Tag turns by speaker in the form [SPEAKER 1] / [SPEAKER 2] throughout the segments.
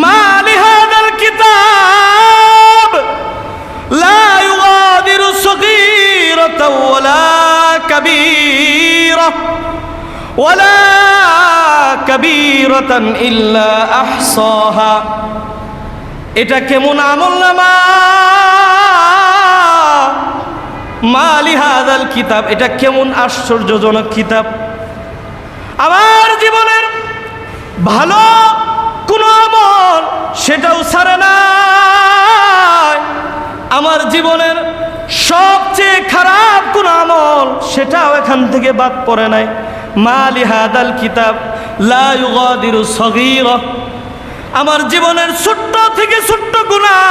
[SPEAKER 1] মা লিহাদাল কিতাব লা ইউগাদিরু সগীরাতাও ওয়ালা কাবীরাতান ইল্লা আহসাহা। এটা কেমন আমলনামা? মা লিহাদাল কিতাব, এটা কেমন আশ্চর্যজনক কিতাব। আমার জীবনের ভালো কোন আমল সেটাও ছাড়ে না, আমার জীবনের সবচেয়ে খারাপ কোন আমল সেটাও এখান থেকে বাদ পড়ে নাই। মা লিহাদাল কিতাব লা ইউগাদিরু সগীরা, আমার জীবনের ছোট্ট থেকে ছোট্ট গুনাহ,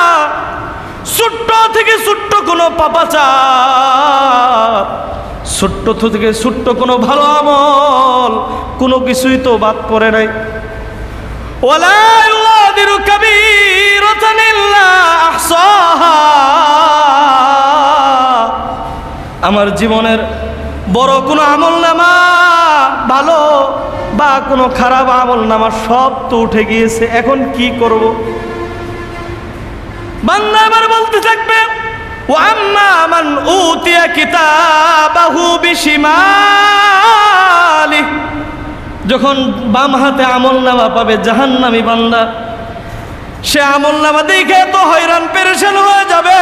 [SPEAKER 1] ছোট্ট থেকে ছোট্ট কোনো পাপাচার, ছোট্ট থেকে ছোট্ট কোনো ভালো আমল কোনো কিছুই তো বাদ পড়ে নাই। ওয়ালা ইউগাদিরু কাবীরাতান ইল্লা আহসাহা, আমার জীবনের বড় কোনো আমলনামা ভালো বা কোনো খারাপ আমলনামা সব তো উঠে গিয়েছে, এখন কি করব? বান্দা আবার বলতে থাকবে ওয়া আম্মা মান উতিয়া কিতাবাহু বিশিমালি, যখন বাম হাতে আমলনামা পাবে জাহান্নামী বান্দা, সে আমলনামা দেখে তো হয়রান পেরেশান হয়ে যাবে।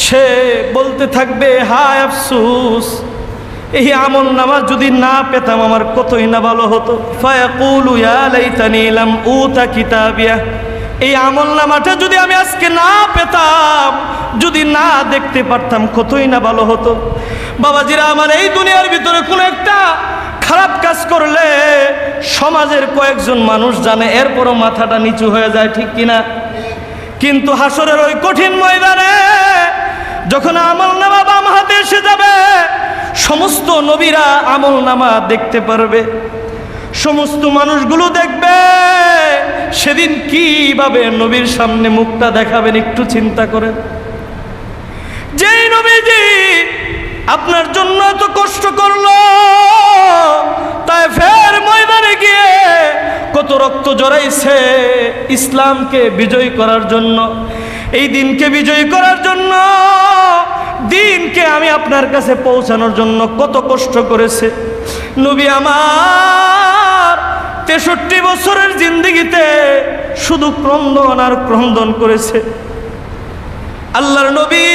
[SPEAKER 1] সে বলতে থাকবে হায় আফসোস, এই আমলনামা যদি না পেতাম আমার কতই না ভালো হতো। ফায়াকুলু ইয়া লাইতানি লাম উতা কিতাবিয়া, এই আমলনামাটা যদি আমি আজকে না পেতাম, যদি না দেখতে পারতাম কতই না ভালো হতো। বাবাজিরা আমার, এই দুনিয়ার ভিতরে কোনো একটা খারাপ কাজ করলে সমাজের কয়েকজন মানুষ জানে, এরপরও মাথাটা নিচু হয়ে যায়, ঠিক কিনা? কিন্তু হাসরের ওই কঠিন ময়দানে যখন আমলনামা বাম হাতে এসে যাবে, সমস্ত নবীরা আমলনামা দেখতে পারবে, সমস্ত মানুষগুলো দেখবে। সেদিন কিভাবে নবীর সামনে মুখটা দেখাবেন একটু চিন্তা করেন। যেই নবীজি আপনার জন্য এত কষ্ট করলো, তাই ফের ময়দানে গিয়ে কত রক্ত জড়াইছে ইসলামকে বিজয় করার জন্য, এই দিনকে বিজয় করার জন্য, দিনকে আমি আপনার কাছে পৌঁছানোর জন্য কত কষ্ট করেছে নবী আমার। 63 বছরের জিন্দেগিতে শুধু ক্রন্দন আর ক্রন্দন করেছে। আল্লাহর নবী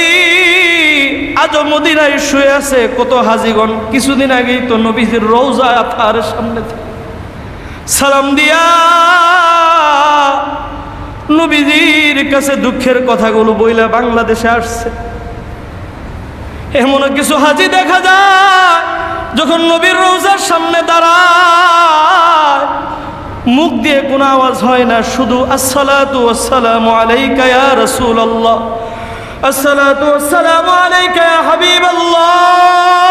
[SPEAKER 1] আজও মদিনায় শুয়ে আছে, কত হাজিগণ কিছুদিন আগেই তো নবীজির রওজা আতহারের সামনে সালাম দিয়া নবীজির কাছে দুঃখের কথাগুলো বইলা বাংলাদেশে আসছে। এমন কিছু হাজি দেখা যায় যখন নবীর রওজার সামনে দাঁড়ায়, মুখ দিয়ে কোনো আওয়াজ হয় না, শুধু আসসালাতু ওয়াসসালামু আলাইকা ইয়া রাসূলুল্লাহ, আসসালাতু ওয়াসসালামু আলাইকা ইয়া হাবিবাল্লাহ,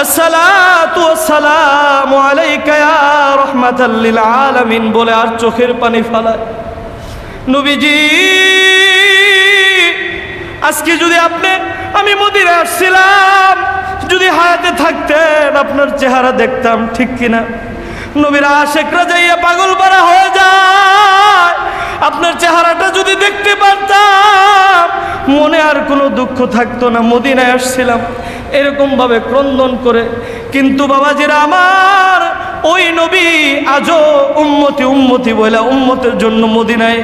[SPEAKER 1] আসসালাতু ওয়াসসালামু আলাইকা ইয়া রাহমাতাল লিল আলামিন বলে আর চোখের পানি ফেলায়। নবীজি আজকে যদি আমি মদিনায় আসছিলাম, যদি হায়াতে থাকতেন আপনার চেহারা দেখতাম, ঠিক কিনা? নবীর আশিকরা যাইয়া পাগল পারা হয়ে যায়, আপনার চেহারাটা যদি দেখতে পারতাম মনে আর কোনো দুঃখ থাকতো না, মদিনায় আসছিলাম এরকম ভাবে ক্রন্দন করে। কিন্তু বাবাজিরা আমার, ওই নবী আজও উম্মতি উম্মতি বলে উম্মতের জন্য মদিনায়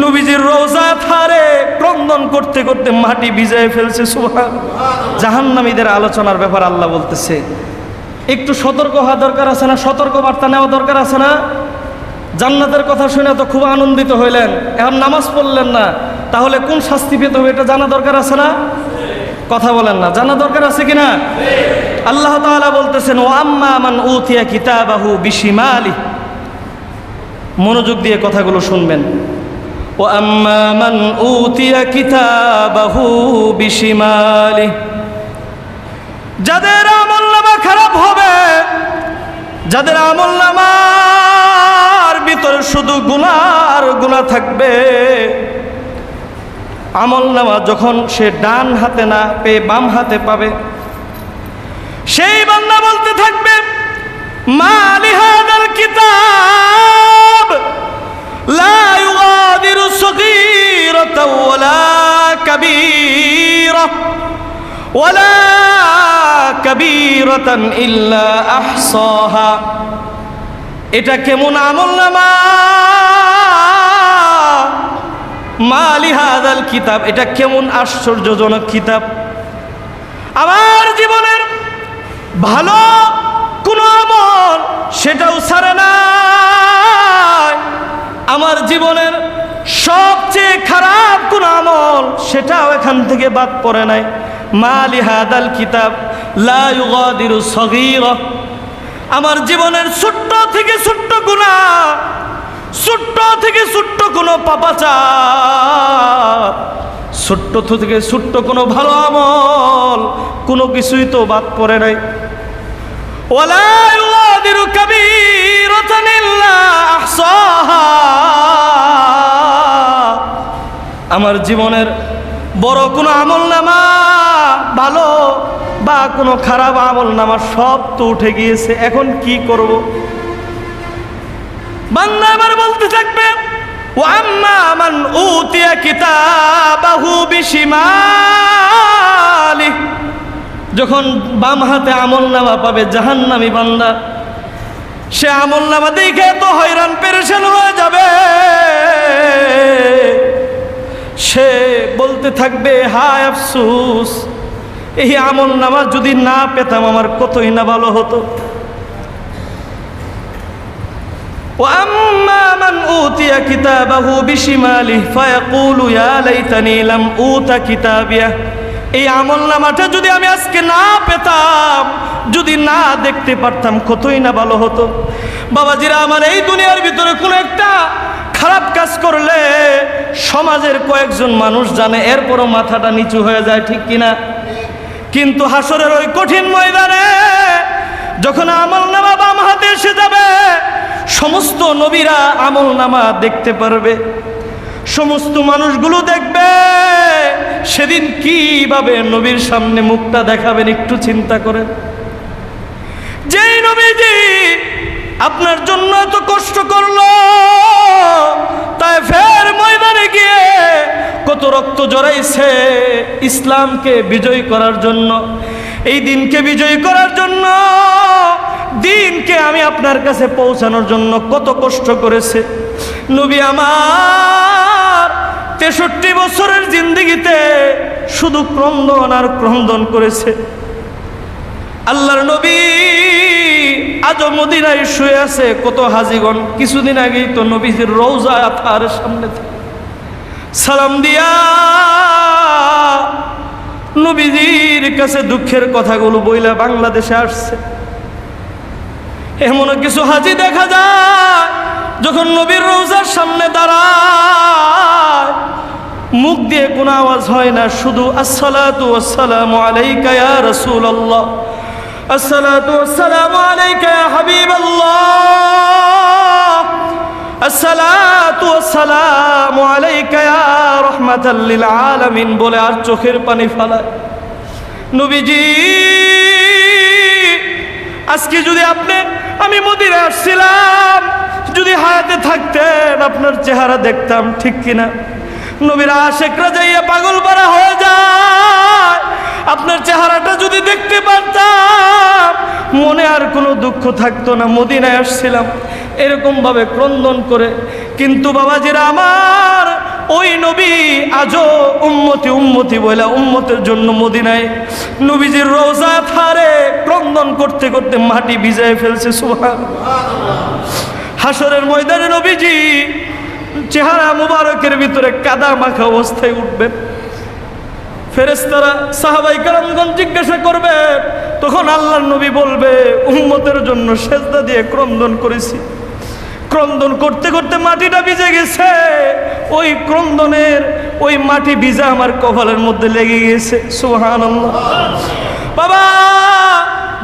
[SPEAKER 1] নবীজির রওজা থারে ক্রন্দন করতে করতে মাটি ভিজায় ফেলছে। সুবহানাল্লাহ। জাহান্নামীদের আলোচনার ব্যাপার আল্লাহ বলতেছে, একটু সতর্ক হওয়া দরকার আছে না? সতর্ক বার্তা নেওয়া দরকার আছে না? জান্নাতের কথা শুনে তো খুব আনন্দিত হইলেন, এখন নামাজ পড়লেন না, তাহলে কোন শাস্তি পেতে হবে এটা জানা দরকার আছে না? কথা বলেন না, জানা দরকার আছে কিনা? আল্লাহ তাআলা বলতেছেন ওয়া আম্মা মান উতিয়া কিতাবাহু বিশিমালি, মনোযোগ দিয়ে কথাগুলো শুনবেন। ওয়া আম্মা মান উতিয়া কিতাবাহু বিশিমালি, যাদের আমলনামা খারাপ হবে, যাদের আমলনামার ভিতরে শুধু গুনাহ আর গুনাহ থাকবে, আমলনামা যখন সে ডান হাতে না পেয়ে বাম হাতে পাবে, সেই বান্দা বলতে থাকবে মা লিহাদাল কিতাব কাবীরাতান ইল্লা আহসাহা। এটা কেমন আমলনামা? মা লিহাযাল কিতাব, এটা কেমন আশ্চর্যজনক কিতাব। আমার জীবনের ভালো কোন আমল সেটাও ছাড়ে না, আমার জীবনের সবচেয়ে খারাপ কোন আমল সেটাও এখান থেকে বাদ পড়ে নাই। মা লিহাযাল কিতাব লা ইউগাদিরু সগীরা, আমার জীবনের ছোট্ট থেকে ছোট্ট গুনাহ, ছোট্ট থেকে ছোট্ট কোনো পাপাচার, ছোট্ট থেকে ছোট্ট কোনো ভালো আমল কোনো কিছুই তো বাদ পড়ে নাই। ওয়ালা ইউগাদিরু কাবীরাতান ইল্লা আহসাহা, আমার জীবনের বড় কোনো আমলনামা ভালো বা কোনো খারাপ আমলনামা সব তো উঠে গিয়েছে, এখন কি করব? বান্দা এবার বলতে থাকবে ওয়া আম্মা মান উতিয়া কিতাবাহু বিশিমালি, যখন বাম হাতে আমলনামা পাবে জাহান্নামী বান্দা, সে আমলনামা দেখে তো হয়রান পেরেশান হয়ে যাবে। সে বলতে থাকবে হায় আফসোস, এই আমলনামা যদি না পেতাম আমার কতই না ভালো হতো। وأما من أوتي كتابه بشماله فيقول يا ليتني لم أوت كتابيه, এই আমলনামাটা যদি আমি আজকে না পেতাম, যদি না দেখতে পারতাম কতই না ভালো হতো। বাবাজিরা আমার, এই দুনিয়ার ভিতরে কোন একটা খারাপ কাজ করলে সমাজের কয়েকজন মানুষ জানে, এরপরও মাথাটা নিচু হয়ে যায়, ঠিক কিনা? কিন্তু হাসরের ওই কঠিন ময়দানে যখন আমলনামা বাম হাতে এসে যাবে, সমস্ত নবীরা আমলনামা দেখতে পারবে, সমস্ত মানুষগুলো দেখবে। সেদিন কিভাবে নবীর সামনে মুখটা দেখাবেন একটু চিন্তা করেন। যেই নবীজি আপনার জন্য এত কষ্ট করলো, তাই ফের ময়দানে গিয়ে কত রক্ত জড়াইছে ইসলামকে বিজয় করার জন্য, এই দিনকে বিজয় করার জন্য, দিনকে আমি আপনার কাছে পৌঁছানোর জন্য কত কষ্ট করেছে নবী আমার। 63 বছরের জিন্দেগিতে শুধু ক্রন্দন আর ক্রন্দন করেছে। আল্লাহর নবী আজও মদিনায় শুয়ে আছে, কত হাজিগণ কিছুদিন আগেই তো নবীজির রওজা তার সামনে সালাম দিয়া নবীজির কাছে দুঃখের কথাগুলো বইলা বাংলাদেশে আসছে। এমন কিছু হাজি দেখা যায় যখন নবীর রওজার সামনে দাঁড়ায়, মুখ দিয়ে কোনো আওয়াজ হয় না, শুধু আসসালাতু ওয়াসসালামু আলাইকা ইয়া রাসূলুল্লাহ, আসসালাতু ওয়াসসালামু আলাইকা ইয়া হাবিবাল্লাহ, আসসালাতু ওয়াসসালামু আলাইকা ইয়া রাহমাতাল লিল আলামিন বলে আর চোখের পানি ফেলায়। নবীজি আজকে যদি আমি মদিনায় আসছিলাম, যদি হায়াতে থাকতেন আপনার চেহারা দেখতাম, ঠিক কিনা? নবীর আশিকরা যাইয়া পাগল পারা হয়ে যায়, আপনার চেহারাটা যদি দেখতে পারতাম মনে আর কোনো দুঃখ থাকতো না। মদিনায় আসছিলাম এরকম ভাবে ক্রন্দন করে। কিন্তু বাবাজিরা আমার, ওই নবী আজও উম্মতি উম্মতি বলে উম্মতের জন্য মদিনায় নবীজির রওজা থারে ক্রন্দন করতে করতে মাটি ভিজায় ফেলছে। সুবহানাল্লাহ। হাসরের ময়দানে নবীজি চেহারা মুবারকের ভিতরে কাদা মাখা অবস্থায় উঠবেন। ফেরেশতারা সাহাবায়ে কেরামগণ জিজ্ঞাসা করবে, তখন আল্লাহর নবী বলবে উম্মতের জন্য সেজদা দিয়ে ক্রন্দন করেছি। ক্রন্দন করতে করতে মাটিটা ভিজে গেছে, ওই ক্রন্দনের ওই মাটি ভিজা আমার কপালের মধ্যে লেগে গেছে। সুবহানাল্লাহ। বাবা,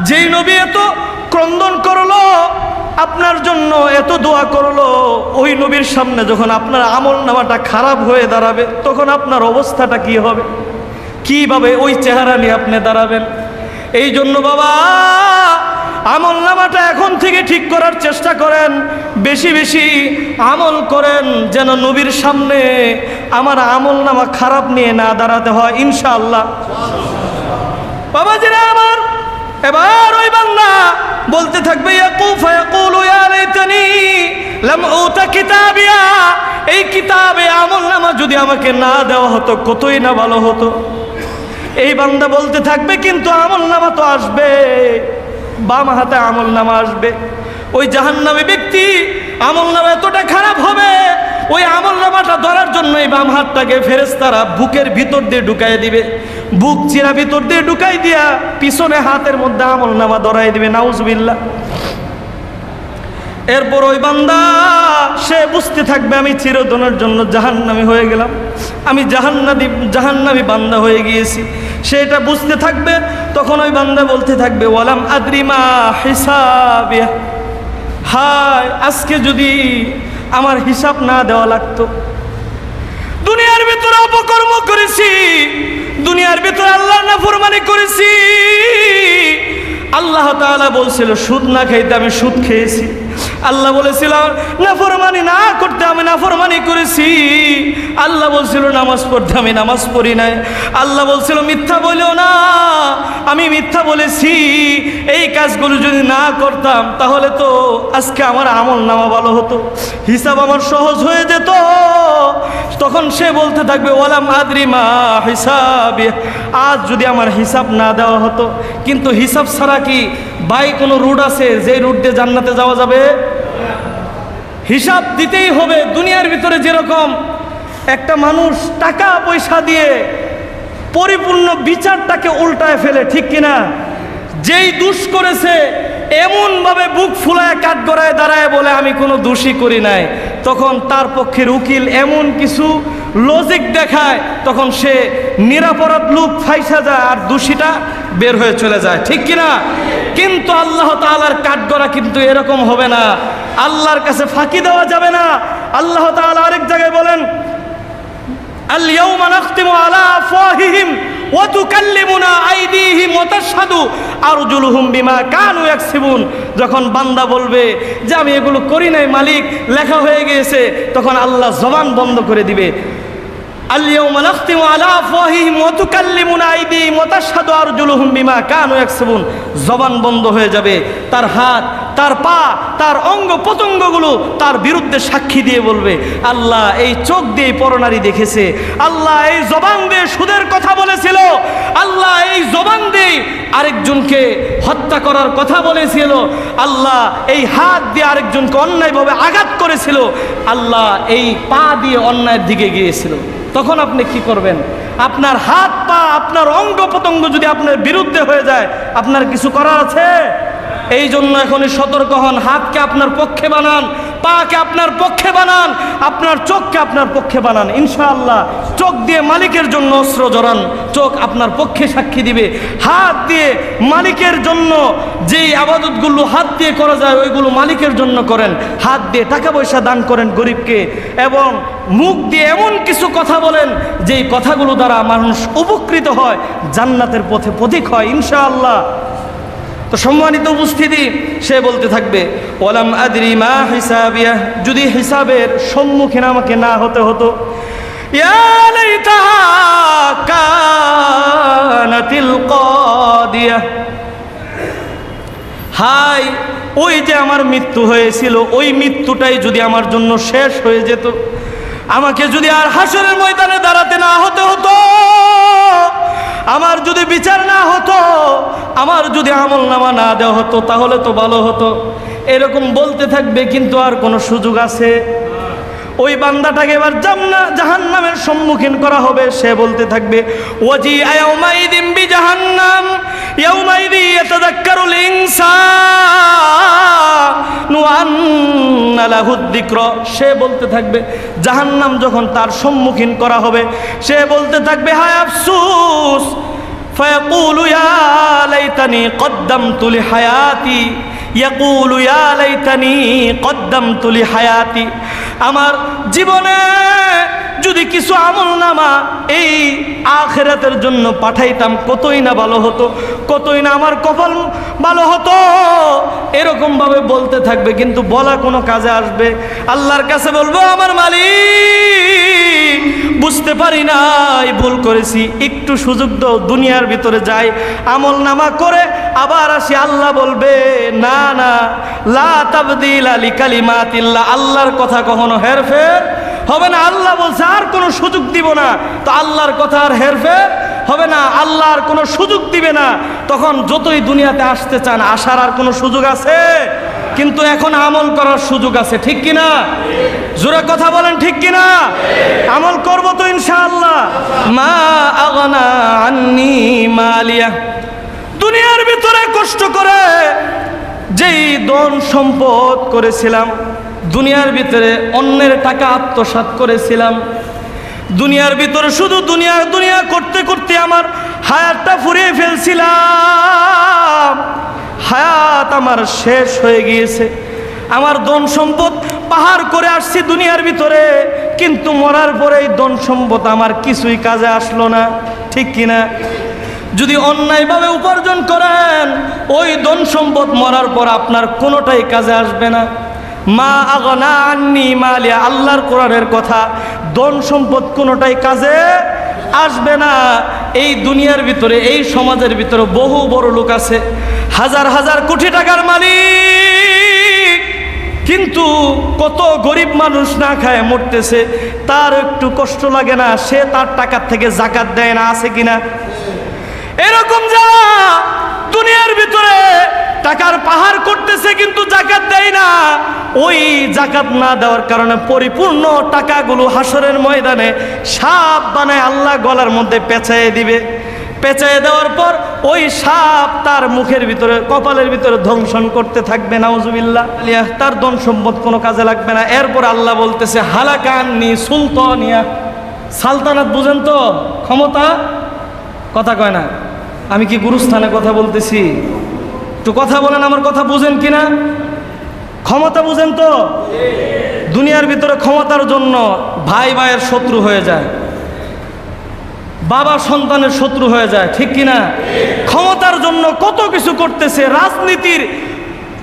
[SPEAKER 1] যেই নবী এত ক্রন্দন করলো, আপনার জন্য এত দোয়া করলো, ওই নবীর সামনে যখন আপনার আমলনামাটা খারাপ হয়ে দাঁড়াবে, তখন আপনার অবস্থাটা কি হবে? কিভাবে ওই চেহারা নিয়ে আপনি দাঁড়াবেন? এই জন্য বাবা, আমলনামাটা এখন থেকে ঠিক করার চেষ্টা করেন, বেশি বেশি আমল করেন, যেন নবীর সামনে আমার আমলনামা খারাপ নিয়ে না দাঁড়াতে হয়, ইনশাআল্লাহ। বাবাজিরা আমার, এবার ওই বান্দা বলতে থাকবে ফায়াকুলু ইয়া লাইতানি লাম উতা কিতাবিয়া, এই কিতাবে আমলনামা যদি আমাকে না দেওয়া হতো কতই না ভালো হতো। এই বান্দা বলতে থাকবে, কিন্তু আমলনামা তো আসবে, বাম হাতে আমলনামা আসবে। ওই জাহান্নামী ব্যক্তি আমলনামা এতটা খারাপ হবে, ওই আমলনামাটা ধরার জন্য এই বাম হাতটাকে ফেরেশতারা বুকের ভিতর দিয়ে ঢুকাই দিবে, বুক চিরা ভিতর দিয়ে ঢুকাই দিয়া পিছনে হাতের মধ্যে আমলনামা ধরাই দিবে, নাউজুবিল্লাহ। এরপর ওই বান্দা সে বুঝতে থাকবে আমি চিরদিনের জন্য জাহান্নামী হয়ে গেলাম, আমি জাহান্নামী বান্দা হয়ে গিয়েছি। সে এটা বুঝতে থাকবে, তখন ওই বান্দা বলতে থাকবে ওয়ালাম আদরি মা হিসাবিয়া, হায় আজকে যদি আমার হিসাব না দেওয়া লাগতো, দুনিয়ার ভিতরে অপকর্ম করেছি, দুনিয়ার ভিতরে আল্লাহর নাফরমানি করেছি। আল্লাহ তাআলা বলছিল সুদ না খাইতে, আমি সুদ খেয়েছি। আল্লাহ বলেছিল নাফরমানি না করতে, আমি নাফরমানি করেছি। আল্লাহ বলছিল নামাজ পড়তে, আমি নামাজ পড়ি নাই। আল্লাহ বলছিল মিথ্যা বলিও না, আমি মিথ্যা বলেছি। এই কাজগুলো যদি না করতাম তাহলে তো আজকে আমার আমলনামা ভালো হতো, হিসাব আমার সহজ হয়ে যেত। তখন সে বলতে থাকবে ওয়ালাম আদরি মা হিসাবি, আজ যদি আমার হিসাব না দেওয়া হতো। কিন্তু হিসাব ছাড়া কি বাই কোনো রুট আছে যে রুট দিয়ে জান্নাতে যাওয়া যাবে? হিসাব দিতেই হবে। দুনিয়ার ভিতরে যেরকম একটা মানুষ টাকা পয়সা দিয়ে পরিপূর্ণ বিচারটাকে উল্টায় ফেলে, ঠিক কিনা? যেই দোষ করেছে এমনভাবে বুক ফুলায় কাঠগড়ায় দাঁড়ায় বলে আমি কোনো দোষই করি নাই, তখন তার পক্ষের উকিল এমন কিছু লজিক দেখায়, তখন সে নিরাপরাধ লোক ফাইসা যায় আর দোষীটা বের হয়ে চলে যায়, ঠিক কিনা? কিন্তু আল্লাহ তাআলার কাঠগড়া কিন্তু এরকম হবে না, আল্লাহর কাছে ফাঁকি দেওয়া যাবে না। আল্লাহ তাআলা আরেক জায়গায় বলেন আল ইয়াউমা নাখতিমু আলা আফওয়াহিহিম ওয়া তুকাল্লিমুনা আইদিহিম ওয়া তাশহাদু আরজুলুহুম বিমা কানু ইয়াকসিবুন। যখন বান্দা বলবে যে আমি এগুলো করি নাই মালিক, লেখা হয়ে গিয়েছে, তখন আল্লাহ জবান বন্ধ করে দিবে। আল ইয়াউমা নাখতিমু আলা আফওয়াহিহিম ওয়া তুকাল্লিমুনা আইদিহিম ওয়া তাশহাদু আরজুলুহুম বিমা কানু ইয়াকসিবুন। জবান বন্ধ হয়ে যাবে, তার হাত, তার পা, তার অঙ্গ প্রত্যঙ্গগুলো তার বিরুদ্ধে সাক্ষী দিয়ে বলবে আল্লাহ এই চোখ দিয়ে পরনারী দেখেছে, আল্লাহ এই জবান দিয়ে সুদের কথা বলেছিল, আল্লাহ এই জবান দিয়ে আরেকজনকে হত্যা করার কথা বলেছিল, আল্লাহ এই হাত দিয়ে আরেকজনকে অন্যায়ভাবে আঘাত করেছিল, আল্লাহ এই পা দিয়ে অন্যায়ের দিকে গিয়েছিল। তখন আপনি কি করবেন? আপনার হাত পা, আপনার অঙ্গ প্রত্যঙ্গ যদি আপনার বিরুদ্ধে হয়ে যায়, আপনার কিছু করার আছে? এই জন্য এখনই সতর্ক হন, হাতকে আপনার পক্ষে বানান, পাকে আপনার পক্ষে বানান, আপনার চোখকে আপনার পক্ষে বানান। ইনশাআল্লাহ চোখ দিয়ে মালিকের জন্য অস্ত্র জড়ান, চোখ আপনার পক্ষে সাক্ষী দিবে। হাত দিয়ে মালিকের জন্য যেই আবাদতগুলো হাত দিয়ে করা যায় ওইগুলো মালিকের জন্য করেন। হাত দিয়ে টাকা পয়সা দান করেন গরিবকে, এবং মুখ দিয়ে এমন কিছু কথা বলেন যেই কথাগুলো দ্বারা মানুষ উপকৃত হয়, জান্নাতের পথে পথিক হয় ইনশাআল্লাহ। তো সম্মানিত উপস্থিতি, সে বলতে থাকবে ওয়ালাম আদরি মা হিসাবিয়া, যদি হিসাবের সম্মুখীন আমাকে না হতে হতো, ইয়া লাইতাহা কানাতিল কাদিয়া, হায় ওই যে আমার মৃত্যু হয়েছিল, ওই মৃত্যুটাই যদি আমার জন্য শেষ হয়ে যেত, আমাকে যদি আর হাসরের ময়দানে দাঁড়াতে না হতে হতো, আমার যদি বিচার না হতো, আমার যদি আমলনামা না দেওয়া হতো, তাহলে তো ভালো হতো। এরকম বলতে থাকবে, কিন্তু আর কোনো সুযোগ আছে? ওই বান্দাটাকে এবার জাহান্নামের সম্মুখীন করা হবে। সে বলতে থাকবে ওয়াজি ইয়াউমাইদিন বিজাহান্নাম ইয়াউমাইদি ইয়াতাযাক্কারুল ইনসানু আন্না লাহুদ যিকরা। সে বলতে থাকবে, জাহান্নাম যখন তার সম্মুখীন করা হবে, সে বলতে থাকবে হায় আফসোস, ফায়াকুলু ইয়া লাইতানি কদ্দামতু লিহায়াতি, ইয়াকুলু ইয়া লাইতানি কদ্দামতু লিহায়াতি। আমার জীবনে যদি কিছু আমলনামা এই আখিরাতের জন্য পাঠাইতাম কতই না ভালো হতো, কতই না আমার কপাল ভালো হতো। এরকম ভাবে বলতে থাকবে, কিন্তু বলা কোনো কাজে আসবে? আল্লাহর কাছে বলবো আমার মালিক বুঝতে পারি নাই, ভুল করেছি, একটু সুযোগ দাও, দুনিয়ার ভিতরে যাই, আমলনামা করে আবার আসি, আল্লাহ বলবে না না, লা তাবদীলা লিকালিমাতিল্লাহ, আল্লাহর কথা কখনো হেরফের হবে না। আল্লাহ বলছে আর কোনো সুযোগ দিব না, তো আল্লাহর কথা আর হেরফের হবে না, আল্লাহর কোনো সুযোগ দিবে না। তখন যতই দুনিয়াতে আসতে চান, আসার আর কোনো সুযোগ আছে? কিন্তু এখন আমল করার সুযোগ আছে, ঠিক কিনা? জোরে কথা বলেন, ঠিক কিনা? আমল করব তো ইনশাআল্লাহ। মা আগনা আন্নি মালিয়া, দুনিয়ার ভিতরে কষ্ট করে যেই ধন সম্পদ করেছিলাম, দুনিয়ার ভিতরে অন্যের টাকা আত্মসাৎ করেছিলাম, দুনিয়ার ভিতরে শুধু দুনিয়া দুনিয়া করতে করতে আমার হায়াতটা ফুরিয়ে ফেলছিলাম, হায়াত আমার শেষ হয়ে গিয়েছে। আমার ধন সম্পদ পাহাড় করে আসছি দুনিয়ার ভিতরে, কিন্তু মরার পরে এই ধন সম্পদ আমার কিছুই কাজে আসলো না, ঠিক কিনা? যদি অন্যায়ভাবে উপার্জন করেন, ওই ধন সম্পদ মরার পর আপনার কোনোটাই কাজে আসবে না। মা আগনা আন্নি মালিয়া, আল্লাহর কোরআনের কথা, ধন সম্পদ কোনোটাই কাজে আসবে না। এই দুনিয়ার ভিতরে, এই সমাজের ভিতরে বহু বড় লোক আছে, হাজার হাজার কোটি টাকার মালিক, কিন্তু কত গরিব মানুষ না খায় মরতেছে, তার একটু কষ্ট লাগে না, সে তার টাকার থেকে যাকাত দেয় না, আছে কিনা? এরকম যা দুনিয়ার ভিতরে টাকার পাহাড় করতেছে কিন্তু যাকাত দেয় না, ওই যাকাত না দেওয়ার কারণে পরিপূর্ণ টাকাগুলো হাসরের ময়দানে সাপ বানায় আল্লাহ গলার মধ্যে পেঁচাইয়ে দিবে। পেঁচাইয়ে দেওয়ার পর ওই সাপ তার মুখের ভিতরে, কপালের ভিতরে ধ্বংসন করতে থাকবে, নাউজুবিল্লাহ। তার ধন সম্পদ কোনো কাজে লাগবে না। এরপর আল্লাহ বলতেছে হালাকান্নি সুলতানিয়া, সালতানাত বুঝেন তো? ক্ষমতা, কথা কয় না। আমি কি গুরুস্থানে কথা বলতেছি? একটু কথা বলেন, আমার কথা বুঝেন কিনা? ক্ষমতা বুঝেন তো? দুনিয়ার ভিতরে ক্ষমতার জন্য ভাই ভাইয়ের শত্রু হয়ে যায়, বাবা সন্তানের শত্রু হয়ে যায়, ঠিক কিনা? ক্ষমতার জন্য কত কিছু করতেছে, রাজনীতির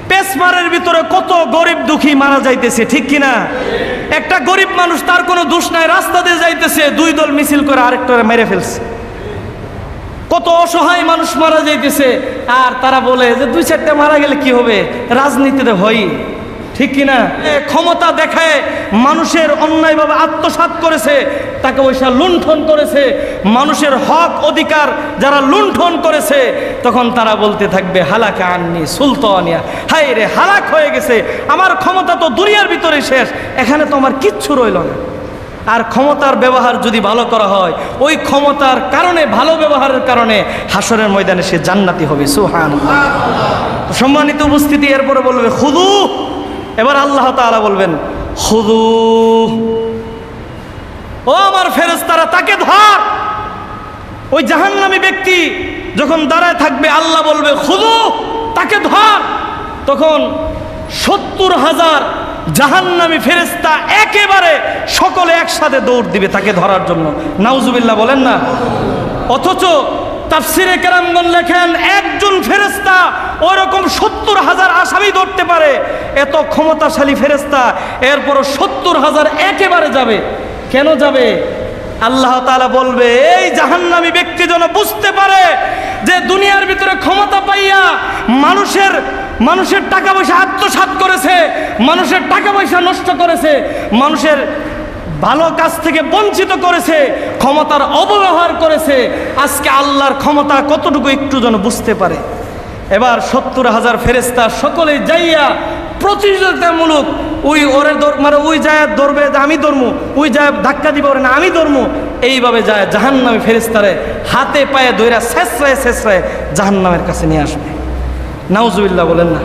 [SPEAKER 1] পেশমারের ভিতরে কত গরিব দুঃখী মারা যাইতেছে, ঠিক কিনা? একটা গরিব মানুষ, তার কোনো দোষ নাই, রাস্তা দিয়ে যাইতেছে, দুই দল মিছিল করে আরেকটারে মেরে ফেলছে। কত অসহায় মানুষ মারা যাইতেছে, আর তারা বলে যে দুই চারটা মারা গেলে কি হবে, রাজনীতিতে হয়, ঠিক কিনা? ক্ষমতা দেখায় মানুষের অন্যায়ভাবে আত্মসাৎ করেছে, টাকা পয়সা লুণ্ঠন করেছে, মানুষের হক অধিকার যারা লুণ্ঠন করেছে, তখন তারা বলতে থাকবে হালাকা আন্নি সুলতানিয়া, হায় রে হালাক হয়ে গেছে, আমার ক্ষমতা তো দুনিয়ার ভিতরে শেষ, এখানে তো আমার কিচ্ছু রইল না। আর ক্ষমতার ব্যবহার যদি ভালো করা হয়, ওই ক্ষমতার কারণে, ভালো ব্যবহারের কারণে হাসরের ময়দানে সে জান্নাতি হবে। সুবহানাল্লাহ। সম্মানিত উপস্থিতি, এরপরে বলবে খুদু, এবার আল্লাহ তাআলা বলবেন খুদু, ও আমার ফেরেশতারা তাকে ধর। ওই জাহান্নামী ব্যক্তি যখন দাঁড়ায় থাকবে, আল্লাহ বলবে খুদু, তাকে ধর। তখন 70,000 জাহান্নামী ফেরেশতা একেবারে সকলে একসাথে দৌড় দিবে তাকে ধরার জন্য, নাউজুবিল্লাহ বলেন না। অথচ তাফসিরে কেরামগণ লেখেন একজন ফেরেশতা ওরকম 70,000 আসামি ধরতে পারে, এত ক্ষমতাশালী ফেরেশতা। এরপর 70,000 একেবারে যাবে। কেন যাবে? আল্লাহ তাআলা বলবে এই জাহান্নামী ব্যক্তি যেন বুঝতে পারে যে দুনিয়ার ভিতরে ক্ষমতা পাইয়া মানুষের টাকা পয়সা আত্মসাৎ করেছে, মানুষের টাকা পয়সা নষ্ট করেছে, মানুষের ভালো কাজ থেকে বঞ্চিত করেছে, ক্ষমতার অপব্যবহার করেছে। আজকে আল্লাহর ক্ষমতা কতটুকু একটু যেন বুঝতে পারে। এবার 70,000 ফেরেশতা সকলেই যাইয়া প্রতিযোগিতামূলক ওই যায় ধরবে যে আমি ধরমু, ওই যায় ধাক্কা দিবে ওরে না আমি ধরমু, এইভাবে যায় জাহান্নামী ফেরেশতারে হাতে পায়ে ধইরা শেষরায় জাহান্নামের কাছে নিয়ে আসবে। নাউজুবিল্লাহ বলেন না।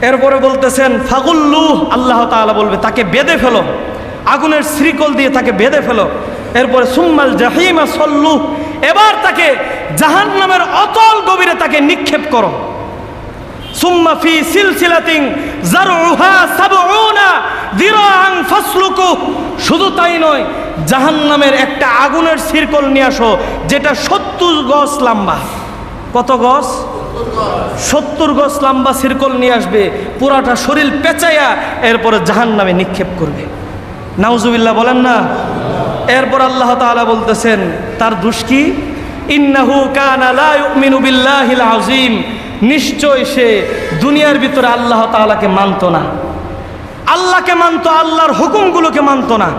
[SPEAKER 1] এরপরে বলতেছেন ফাগুল্লু, আল্লাহ তাআলা বলবে তাকে বেঁধে ফেলো, আগুনের শ্রীকল দিয়ে তাকে বেঁধে ফেলো। এরপরে সুম্মাল জাহিমা সল্লু, এবার তাকে জাহান্নামের অতল গভীরে তাকে নিক্ষেপ করো। সুম্মা ফি সিলসিলাতিন যারউহা ৭০ যিরাআন ফাসলুকু, শুধু তাই নয়, জাহান্নামের একটা আগুনের শিরকল নিয়ে আসো যেটা ৭০ গজ লম্বা। কত গজ? ৭০ গজ লম্বা শিরকল নিয়ে আসবে, পুরাটা শরীর পেঁচাইয়া এরপরে জাহান্নামে নিক্ষেপ করবে। নাউজুবিল্লাহ বলেন না। এরপর আল্লাহ তাআলা বলতেছেন তার দোষ কি? ইন্নাহু কানা লা ইউমিনু বিল্লাহিল আযীম, নিশ্চয় সে দুনিয়ার ভিতরে আল্লাহ তাআলাকে মানত না, আল্লাহকে মানত, আল্লাহর হুকুমগুলোকে মানত না।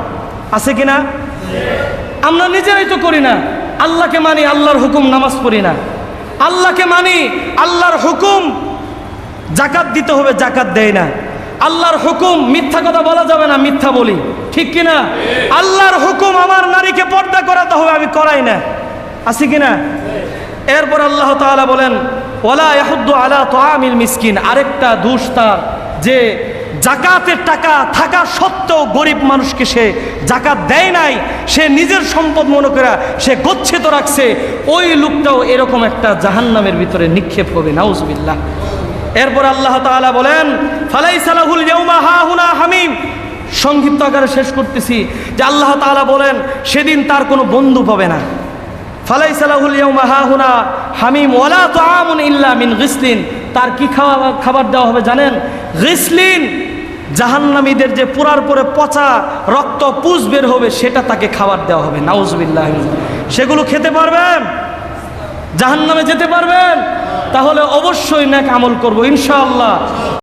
[SPEAKER 1] আছে কিনা? আমরা নিজেরাই তো করি না। আল্লাহকে মানি, আল্লাহর হুকুম, নামাজ পড়ি না। আল্লাহকে মানি, আল্লাহর হুকুম, জাকাত দিতে হবে, জাকাত দেয় না। আল্লাহর হুকুম, মিথ্যা কথা বলা যাবে না, মিথ্যা বলি, ঠিক কিনা? আল্লাহর হুকুম, আমার নারীকে পর্দা করাতে হবে, আমি করাই না। আছে কিনা? এরপর আল্লাহ তাআলা বলেন ওয়ালা ইয়াহুদ্দু আলা তুআমিল মিসকিন, আরেকটা দোষ তার, যে জাকাতের টাকা থাকা সত্ত্বেও গরিব মানুষকে সে জাকাত দেয় নাই, সে নিজের সম্পদ মনে করে সে গচ্ছিত রাখছে, ওই লোকটাও এরকম একটা জাহান্নামের ভিতরে নিক্ষেপ হবে, নাউজুবিল্লাহ। এরপর আল্লাহ তাআলা বলেন ফালাইসা লাহুল ইয়াউমা হাহুনা হামিম, সংক্ষিপ্ত আকারে শেষ করতেছি, যে আল্লাহ তাআলা বলেন সেদিন তার কোনো বন্ধু পাবে না। ফালাইসা লাহুল ইয়াউমা হাহুনা হামিম ওয়ালা তুআমুন ইল্লা মিন গিসলিন, তার কি খাবার দেওয়া হবে জানেন? গিসলিন, জাহান্নামীদের যে পুরার পরে পচা রক্ত পুষ বের হবে, সেটা তাকে খাবার দেওয়া হবে, নাউজুবিল্লাহ। সেগুলো খেতে পারবেন? জাহান্নামে যেতে পারবেন? তাহলে অবশ্যই নেক আমল করব ইনশাআল্লাহ।